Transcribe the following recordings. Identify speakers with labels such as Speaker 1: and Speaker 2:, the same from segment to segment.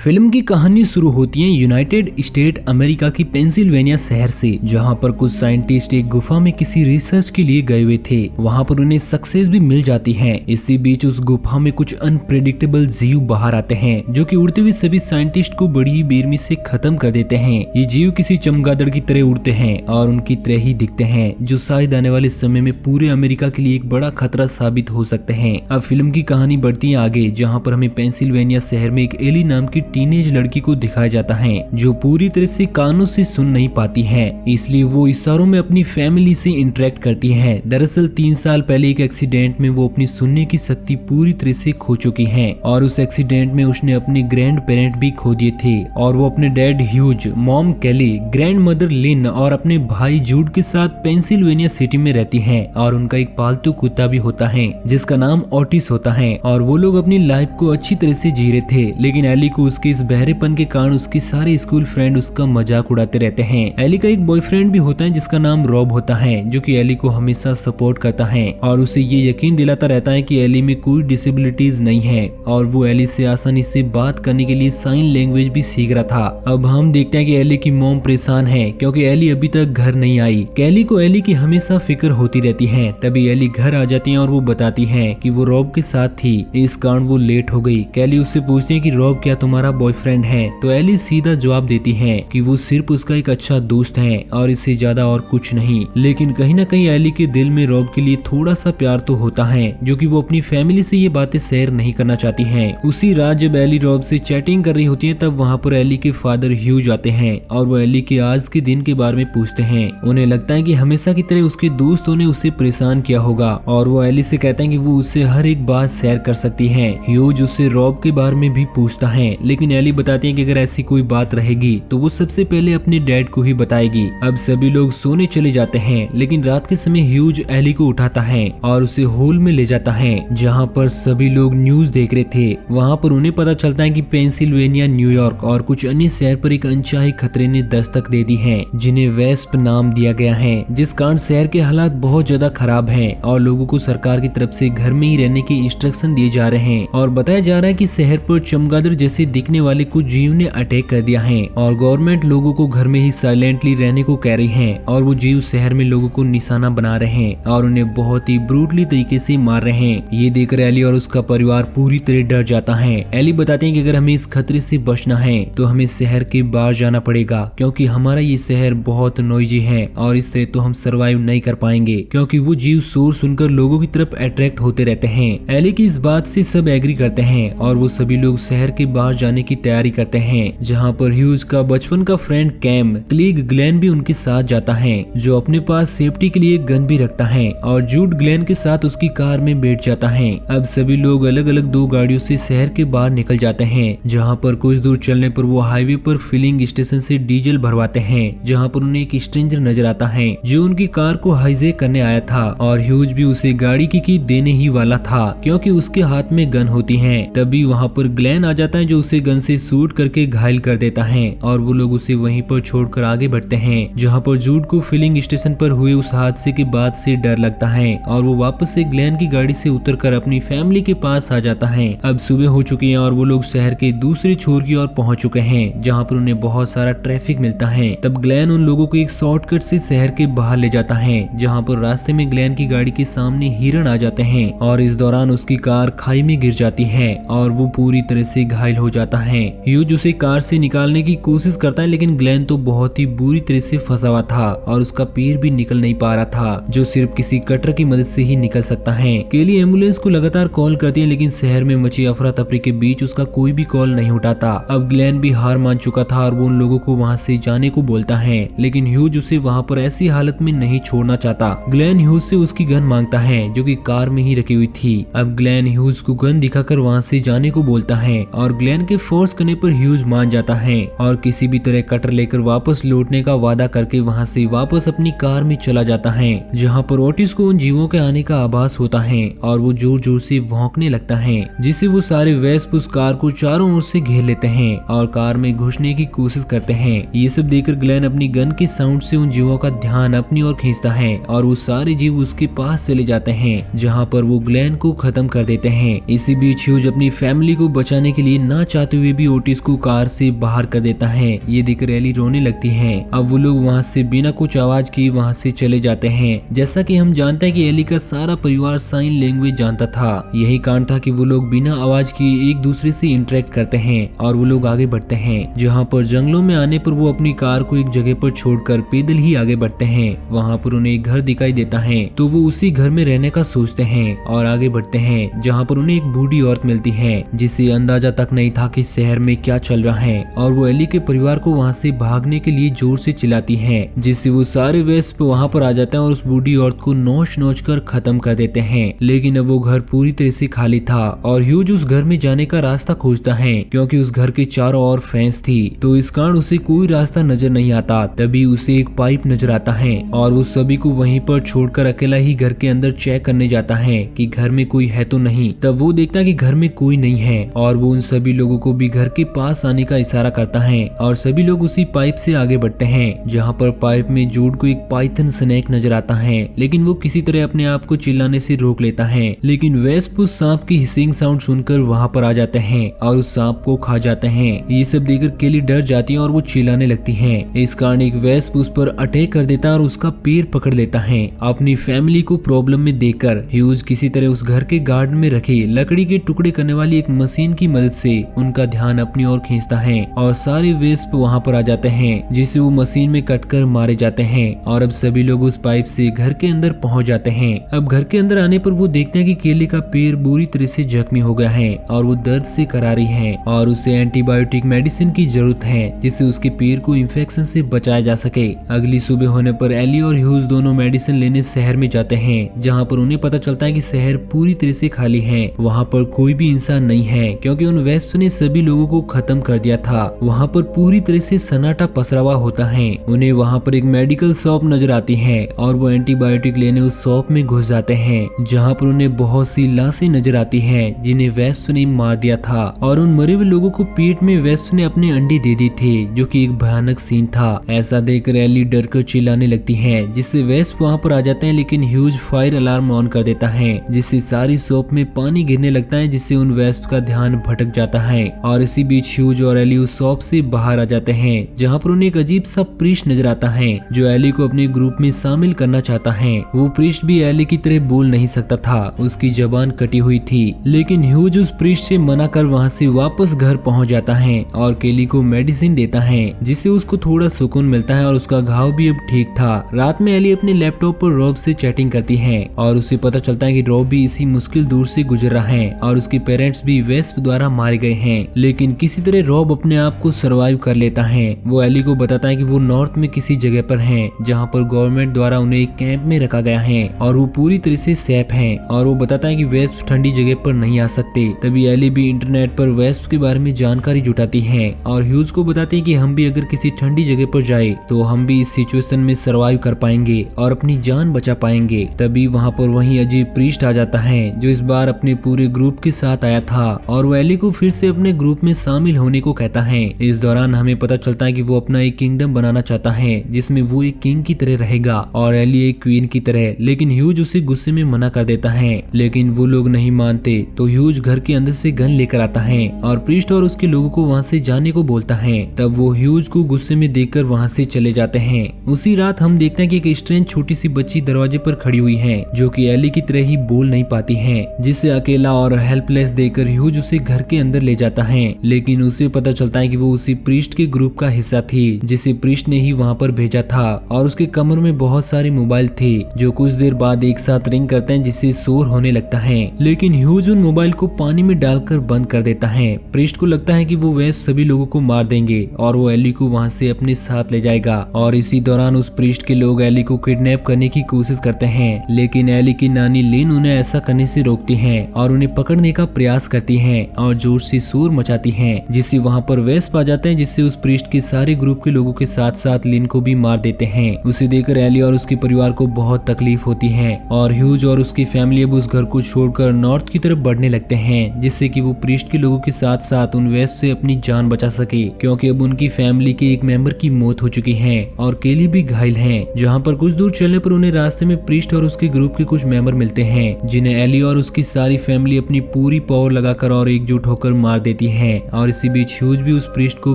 Speaker 1: Film की कहानी शुरू होती है यूनाइटेड स्टेट अमेरिका की पेंसिल्वेनिया शहर से, जहां पर कुछ साइंटिस्ट एक गुफा में किसी रिसर्च के लिए गए हुए थे। वहां पर उन्हें सक्सेस भी मिल जाती है। इसी बीच उस गुफा में कुछ अनप्रेडिक्टेबल जीव बाहर आते हैं जो कि उड़ते हुए सभी साइंटिस्ट को बड़ी ही बेरमी से खत्म कर देते हैं। ये जीव किसी चमगादड़ की तरह उड़ते हैं और उनकी तरह ही दिखते हैं, जो शायद आने वाले समय में पूरे अमेरिका के लिए एक बड़ा खतरा साबित हो सकते हैं। अब फिल्म की कहानी बढ़ती है आगे, जहाँ पर हमें पेंसिल्वेनिया शहर में एक एली नाम की टीनेज लड़की को दिखाया जाता है जो पूरी तरह से कानों से सुन नहीं पाती है, इसलिए वो इशारों में अपनी फैमिली से इंटरेक्ट करती है। दरअसल 3 साल पहले एक एक्सीडेंट में वो अपनी सुनने की शक्ति पूरी तरह से खो चुकी है और उस एक्सीडेंट में उसने अपने ग्रैंड पेरेंट भी खो दिए थे और वो अपने डैड ह्यूज, मॉम कैली, ग्रैंड मदर लिन और अपने भाई जूड के साथ पेंसिल्वेनिया सिटी में रहती है। और उनका एक पालतू कुत्ता भी होता है जिसका नाम ओटिस होता है। और वो लोग अपनी लाइफ को अच्छी तरह से जी रहे थे, लेकिन एली को उसके इस बहरेपन के कारण उसके सारे स्कूल फ्रेंड उसका मजाक उड़ाते रहते हैं। एली का एक बॉयफ्रेंड भी होता है जिसका नाम रॉब होता है, जो कि एली को हमेशा सपोर्ट करता है और उसे ये यकीन दिलाता रहता है कि एली में कोई डिसेबिलिटीज नहीं है और वो एली से आसानी से बात करने के लिए साइन लैंग्वेज भी सीख रहा था। अब हम देखते हैं कि एली की मॉम परेशान है क्योंकि एली अभी तक घर नहीं आई। कैली को एली की हमेशा फिक्र होती रहती है। तभी एली घर आ जाती है और वो बताती है कि वो रॉब के साथ थी, इस कारण वो लेट हो गई। कैली उससे पूछती है कि रॉब क्या तुम्हारा बॉयफ्रेंड है? तो एली सीधा जवाब देती है कि वो सिर्फ उसका एक अच्छा दोस्त है और इससे ज्यादा और कुछ नहीं। लेकिन कहीं ना कहीं एली के दिल में रॉब के लिए थोड़ा सा प्यार तो होता है, जो कि वो अपनी फैमिली से ये बातें शेयर नहीं करना चाहती है। उसी रात जब एली रॉब से चैटिंग कर रही होती है, तब वहाँ पर एली के फादर ह्यूज आते हैं और वो एली के आज के दिन के बारे में पूछते हैं। उन्हें लगता है कि हमेशा की तरह उसके दोस्तों ने उसे परेशान किया होगा और वो एली से कहते हैं कि वो उससे हर एक बात शेयर कर सकती है। ह्यूज उससे रॉब के बारे में भी पूछता है, लेकिन एली बताती है कि अगर ऐसी कोई बात रहेगी तो वो सबसे पहले अपने डैड को ही बताएगी। अब सभी लोग सोने चले जाते हैं, लेकिन रात के समय ह्यूज एली को उठाता है और उसे हॉल में ले जाता है जहाँ पर सभी लोग न्यूज देख रहे थे। वहाँ पर उन्हें पता चलता है कि पेंसिल्वेनिया, न्यूयॉर्क और कुछ अन्य शहर पर एक अनचाही खतरे ने दस्तक दे दी है, जिन्हें वेस्प नाम दिया गया है, जिस कारण शहर के हालात बहुत ज्यादा खराब हैं और लोगों को सरकार की तरफ से घर में ही रहने के इंस्ट्रक्शन दिए जा रहे हैं और बताया जा रहा है कि शहर पर चमगादड़ जैसे दिखने वाले कुछ जीव ने अटैक कर दिया है और गवर्नमेंट लोगों को घर में ही साइलेंटली रहने को कह रही है और वो जीव शहर में लोगों को निशाना बना रहे हैं और उन्हें बहुत ही ब्रूटली तरीके से मार रहे हैं। ये देखकर एली और उसका परिवार पूरी तरह डर जाता है। एली बताते हैं कि अगर हमें इस खतरे से बचना है तो हमें शहर के बाहर जाना पड़ेगा, क्योंकि हमारा ये शहर बहुत नॉइजी है और इस तरह तो हम सरवाइव नहीं कर पाएंगे, क्योंकि वो जीव शोर सुनकर लोगों की तरफ अट्रैक्ट होते रहते हैं। एली की इस बात से सब एग्री करते हैं और वो सभी लोग शहर के बाहर जाने की तैयारी करते हैं, जहाँ पर ह्यूज का बचपन का फ्रेंड कैम क्लीग ग्लेन भी उनके साथ जाता है, जो अपने पास सेफ्टी के लिए गन भी रखता है और जूड ग्लेन के साथ उसकी कार में बैठ जाता है। अब सभी लोग अलग अलग 2 गाड़ियों से शहर के बाहर निकल जाते हैं, जहाँ पर कुछ दूर चलने पर वो हाईवे पर फिलिंग स्टेशन से डीजल भरवाते हैं, जहाँ पर उन्हें एक स्ट्रेंजर नजर आता है जो उनकी कार को हाईजैक करने आया था और ह्यूज भी उसे गाड़ी की देने ही वाला था क्योंकि उसके हाथ में गन होती है। तभी वहाँ पर ग्लेन आ जाता है जो उसे गन से शूट करके घायल कर देता है और वो लोग उसे वहीं पर छोड़कर आगे बढ़ते हैं, जहाँ पर जूड को फिलिंग स्टेशन पर हुए उस हादसे के बाद से डर लगता है और वो वापस से ग्लेन की गाड़ी से उतरकर अपनी फैमिली के पास आ जाता है। अब सुबह हो चुकी है और वो लोग शहर के दूसरे छोर की ओर पहुंच चुके हैं, जहाँ पर उन्हें बहुत सारा ट्रैफिक मिलता है। तब ग्लेन उन लोगों को एक शॉर्टकट से शहर के बाहर ले जाता है, जहाँ पर रास्ते में ग्लेन की गाड़ी के सामने हिरण आ जाते हैं और इस दौरान उसकी कार खाई में गिर जाती है और वो पूरी तरह से घायल हो जाता है। ह्यूज उसे कार से निकालने की कोशिश करता है, लेकिन ग्लेन तो बहुत ही बुरी तरह से फंसा हुआ था और उसका पैर भी निकल नहीं पा रहा था, जो सिर्फ किसी कटर की मदद से ही निकल सकता है। केली एम्बुलेंस को लगातार कॉल करती है, लेकिन शहर में मची अफरा तफरी के बीच उसका कोई भी कॉल नहीं उठाता। अब ग्लेन भी हार मान चुका था और वो उन लोगों को वहाँ से जाने को बोलता है, लेकिन ह्यूज उसे वहाँ पर ऐसी हालत में नहीं छोड़ना चाहता। ग्लेन ह्यूज से उसकी गन मांगता है जो कि कार में ही रखी हुई थी। अब ग्लेन ह्यूज को गन दिखाकर वहाँ से जाने को बोलता है और ग्लेन के फोर्स करने पर ह्यूज मान जाता है और किसी भी तरह कटर लेकर वापस लौटने का वादा करके वहाँ से वापस अपनी कार में चला जाता है, जहाँ पर ओटिस को उन जीवों के आने का आभास होता है और वो जोर जोर से भौंकने लगता है, जिससे वो सारे वेस्प उस कार को चारों ओर से घेर लेते हैं और कार में घुसने की कोशिश करते हैं। ये सब देखकर ग्लेन अपनी गन के साउंड से उन जीवों का ध्यान अपनी ओर खींचता है और वो सारे जीव उसके पास चले जाते हैं, जहाँ पर वो ग्लेन को खत्म कर देते हैं। इसी बीच ह्यूज अपनी फैमिली को बचाने के लिए ना चाहते चाहते हुए भी ओटिस को कार से बाहर कर देता है। ये देखकर एली रोने लगती है। अब वो लोग वहाँ से बिना कुछ आवाज किए वहाँ से चले जाते हैं। जैसा कि हम जानते हैं कि एली का सारा परिवार साइन लैंग्वेज जानता था। यही कारण था कि वो लोग बिना आवाज किए एक दूसरे से इंटरेक्ट करते हैं और वो लोग आगे बढ़ते हैं। जहाँ पर जंगलों में आने पर वो अपनी कार को एक जगह पर छोड़कर पैदल ही आगे बढ़ते हैं। वहाँ पर उन्हें एक घर दिखाई देता है तो वो उसी घर में रहने का सोचते हैं और आगे बढ़ते हैं। जहाँ पर उन्हें एक बूढ़ी औरत मिलती है जिसे अंदाजा तक नहीं था कि शहर में क्या चल रहा है, और वो एली के परिवार को वहाँ से भागने के लिए जोर से चिल्लाती है, जिससे वो सारे वेस्प वहाँ पर आ जाते हैं और उस बूढ़ी औरत को नोच नोच कर खत्म कर देते हैं। लेकिन अब वो घर पूरी तरह से खाली था और ह्यूज उस घर में जाने का रास्ता खोजता है क्योंकि उस घर के चारों ओर फेंस थी, तो इस कारण उसे कोई रास्ता नजर नहीं आता। तभी उसे एक पाइप नजर आता है और वो सभी को वहीं पर छोड़कर अकेला ही घर के अंदर चेक करने जाता है कि घर में कोई है तो नहीं। तब वो देखता है कि घर में कोई नहीं है और वो उन सभी लोगों को भी घर के पास आने का इशारा करता है और सभी लोग उसी पाइप से आगे बढ़ते हैं। जहाँ पर पाइप में जूड को एक पाइथन स्नेक नजर आता है, लेकिन वो किसी तरह अपने आप को चिल्लाने से रोक लेता है। लेकिन वेस्प उस सांप की हिसिंग साउंड सुनकर वहाँ पर आ जाते हैं और उस सांप को खा जाते हैं। ये सब देखकर केली डर जाती है और वो चिल्लाने लगती है। इस कारण एक वेस्प उस पर अटैक कर देता है और उसका पैर पकड़ लेता है। अपनी फैमिली को प्रॉब्लम में देखकर ह्यूज किसी तरह उस घर के गार्डन में रखे लकड़ी के टुकड़े करने वाली एक मशीन की मदद से उनका ध्यान अपनी ओर खींचता है और सारे वेस्प वहाँ पर आ जाते हैं, जिसे वो मशीन में कटकर मारे जाते हैं। और अब सभी लोग उस पाइप से घर के अंदर पहुंच जाते हैं। अब घर के अंदर आने पर वो देखते हैं कि केली का पैर बुरी तरह से जख्मी हो गया है और वो दर्द से करा रही है और उसे एंटीबायोटिक मेडिसिन की जरूरत है जिससे उसके पैर को इन्फेक्शन से बचाया जा सके। अगली सुबह होने पर एली और ह्यूज दोनों मेडिसिन लेने शहर में जाते हैं, जहाँ पर उन्हें पता चलता है कि शहर पूरी तरह से खाली है। वहाँ पर कोई भी इंसान नहीं है क्योंकि उन वेस्प ने सभी लोगों को खत्म कर दिया था। वहाँ पर पूरी तरह से सन्नाटा पसरा हुआ होता है। उन्हें वहाँ पर एक मेडिकल शॉप नजर आती है और वो एंटीबायोटिक लेने उस शॉप में घुस जाते हैं, जहाँ पर उन्हें बहुत सी लाशें नजर आती हैं जिन्हें वेस्प ने मार दिया था और उन मरे हुए लोगों को पेट में वेस्प ने अपने अंडे दे दिए थे, जो कि एक भयानक सीन था। ऐसा देखकर एली डर कर चिल्लाने लगती है, जिससे वेस्प वहाँ पर आ जाते हैं। लेकिन ह्यूज फायर अलार्म ऑन कर देता है जिससे सारी शॉप में पानी गिरने लगता है, जिससे उन वेस्प का ध्यान भटक जाता है। और इसी बीच ह्यूज और एली उस शॉप से बाहर आ जाते हैं, जहाँ पर उन्हें एक अजीब सा प्रीस्ट नजर आता है जो एली को अपने ग्रुप में शामिल करना चाहता है। वो प्रीस्ट भी एली की तरह बोल नहीं सकता था, उसकी जबान कटी हुई थी। लेकिन ह्यूज उस प्रीस्ट से मना कर वहाँ से वापस घर पहुँच जाता है और केली को मेडिसिन देता है, जिससे उसको थोड़ा सुकून मिलता है और उसका घाव भी अब ठीक था। रात में एली अपने लैपटॉप पर रॉब से चैटिंग करती है और उसे पता चलता है कि रॉब भी इसी मुश्किल दूर से गुजर रहा है और उसके पेरेंट्स भी वेस्प द्वारा मारे गए हैं। लेकिन किसी तरह रॉब अपने आप को सरवाइव कर लेता है। वो एली को बताता है कि वो नॉर्थ में किसी जगह पर है, जहाँ पर गवर्नमेंट द्वारा उन्हें एक कैंप में रखा गया है और वो पूरी तरह से सेफ है। और वो बताता है कि वेस्प ठंडी जगह पर नहीं आ सकते। तभी एली भी इंटरनेट पर वेस्प के बारे में जानकारी जुटाती है और ह्यूज को बताती है कि हम भी अगर किसी ठंडी जगह पर जाए तो हम भी इस सिचुएशन में सरवाइव कर पाएंगे और अपनी जान बचा पाएंगे। तभी वहाँ पर वही अजीब प्रीस्ट आ जाता है जो इस बार अपने पूरे ग्रुप के साथ आया था और वो एली को फिर से अपने ग्रुप में शामिल होने को कहता है। इस दौरान हमें पता चलता है कि वो अपना एक किंगडम बनाना चाहता है जिसमें वो एक किंग की तरह रहेगा और एली एक क्वीन की तरह। लेकिन ह्यूज उसे गुस्से में मना कर देता है, लेकिन वो लोग नहीं मानते तो ह्यूज घर के अंदर से गन लेकर आता है और प्रीस्ट और उसके लोगों को वहाँ से जाने को बोलता है। तब वो ह्यूज को गुस्से में देखकर वहाँ से चले जाते हैं। उसी रात हम देखते हैं कि एक स्ट्रेंज छोटी सी बच्ची दरवाजे पर खड़ी हुई है जो कि एली की तरह ही बोल नहीं पाती है, जिसे अकेला और हेल्पलेस देखकर ह्यूज उसे घर के अंदर ले जाता है। लेकिन उसे पता चलता है कि वो उसी प्रीस्ट के ग्रुप का हिस्सा थी जिसे प्रीस्ट ने ही वहाँ पर भेजा था और उसके कमर में बहुत सारे मोबाइल थे जो कुछ देर बाद एक साथ रिंग करते हैं, जिससे शोर होने लगता है। लेकिन ह्यूज उन मोबाइल को पानी में डालकर बंद कर देता है। प्रीस्ट को लगता है कि वो वेस्ट सभी लोगों को मार देंगे और वो एली को वहाँ से अपने साथ ले जाएगा। और इसी दौरान उस प्रीस्ट के लोग एली को किडनैप करने की कोशिश करते हैं, लेकिन एली की नानी लिन उन्हें ऐसा करने से रोकती है और उन्हें पकड़ने का प्रयास करती है और जोर से शोर मचाती है, जिससे वहाँ पर वेस्प आ जाते हैं, जिससे उस प्रीस्ट के सारे ग्रुप के लोगों के साथ साथ लिन को भी मार देते हैं। उसे देखकर एली और उसके परिवार को बहुत तकलीफ होती है और ह्यूज और उसकी फैमिली अब उस घर को छोड़कर नॉर्थ की तरफ बढ़ने लगते हैं, जिससे कि वो प्रीस्ट के लोगों के साथ साथ उन वेस्प से अपनी जान बचा सके, क्योंकि अब उनकी फैमिली के एक मेंबर की मौत हो चुकी है और केली भी घायल है। जहाँ पर कुछ दूर चलने पर उन्हें रास्ते में प्रीस्ट और उसके ग्रुप के कुछ मेंबर मिलते हैं, जिन्हें एली और उसकी सारी फैमिली अपनी पूरी पावर लगाकर और एकजुट होकर मार देती देती है और इसी बीच ह्यूज भी उस प्रीस्ट को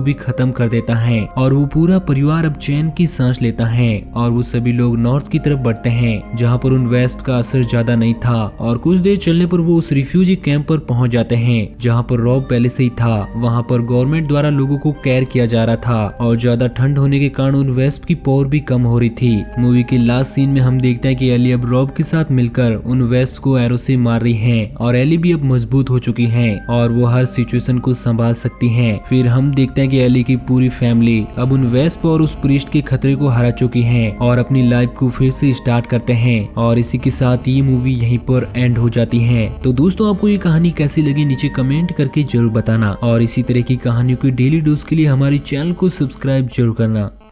Speaker 1: भी खत्म कर देता है और वो पूरा परिवार अब चैन की सांस लेता है और वो सभी लोग नॉर्थ की तरफ बढ़ते हैं जहाँ पर उन वेस्ट का असर ज्यादा नहीं था और कुछ देर चलने पर वो उस रिफ्यूजी कैंप पर पहुंच जाते हैं जहाँ पर रॉब पहले से ही था। वहाँ पर गवर्नमेंट द्वारा लोगों को केयर किया जा रहा था और ज्यादा ठंड होने के कारण उन वेस्ट की पावर भी कम हो रही थी। मूवी के लास्ट सीन में हम देखते हैं कि एली अब रॉब के साथ मिलकर उन वेस्ट को एरो से मार रही है और एली भी अब मजबूत हो चुकी है और वो हर सिचुएशन को संभाल सकती है। फिर हम देखते हैं कि एली की पूरी फैमिली अब उन वेस्ट और उस प्रीस्ट के खतरे को हरा चुकी है और अपनी लाइफ को फिर से स्टार्ट करते हैं और इसी के साथ ये मूवी यहीं पर एंड हो जाती है। तो दोस्तों आपको ये कहानी कैसी लगी नीचे कमेंट करके जरूर बताना और इसी तरह की कहानियों की डेली डोज के लिए हमारे चैनल को सब्सक्राइब जरूर करना।